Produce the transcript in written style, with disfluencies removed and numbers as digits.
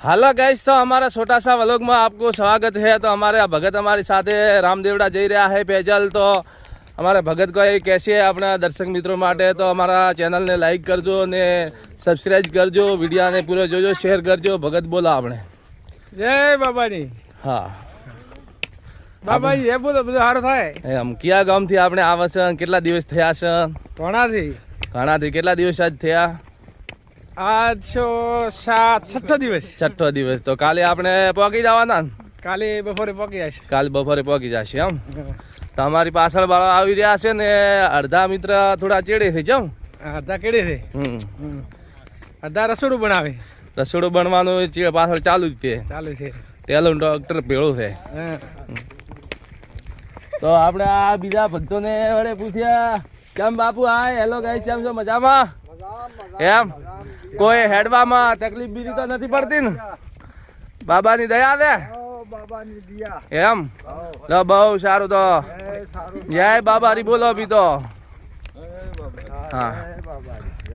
Hello guys, तो हमारा छोटा सा व्लॉग में आपको स्वागत है। तो हमारे भगत हमारी साथे रामदेवड़ा जई रहा है पैदल। तो हमारे भगत को कैसे है अपना दर्शक मित्रों माटे तो हमारा चैनल ने लाइक करजो ने सब्सक्राइब करजो, वीडियो ने पूरा जोजो, शेयर करजो। भगत बोला आपने जय बाबा नी। हाँ बाबा ये बोलो બધું સારું થાય। એમ કયા ગામથી આપણે આવા છે? કેટલા દિવસ થયા છે? કોણાથી? ઘણાથી કેટલા દિવસ આજ થયા? આજ છો 6 દિવસ। છઠ્ઠો દિવસ। તો કાલે આપણે પહોંચી જવાના? કાલે બપોરે પહોંચી જશે। કાલે બપોરે પહોંચી જશે એમ। તો અમારી પાછળ વાળા આવી રહ્યા છે ને અડધા મિત્ર થોડા ચેડે થઈ જાવ। અડધા કેડે છે? અડધા રસોડું બનાવે। રસોડું બનવાનું પાછળ ચાલુ જ છે, ચાલુ છે। પેલું ડોક્ટર ભેળું છે। તો આપણે આ બીજા ભક્તોને વડે પૂછ્યા કેમ બાપુ હાય હેલો ગાઈસ, કેમ છો? મજામાં? એમ કોઈ હેડવામાં તકલીફ બીજી તો નથી પડતી ને? બાબાની દયા છે એમ? તો બહુ સારું। તો જય બાબા રી બોલો બી તો। હા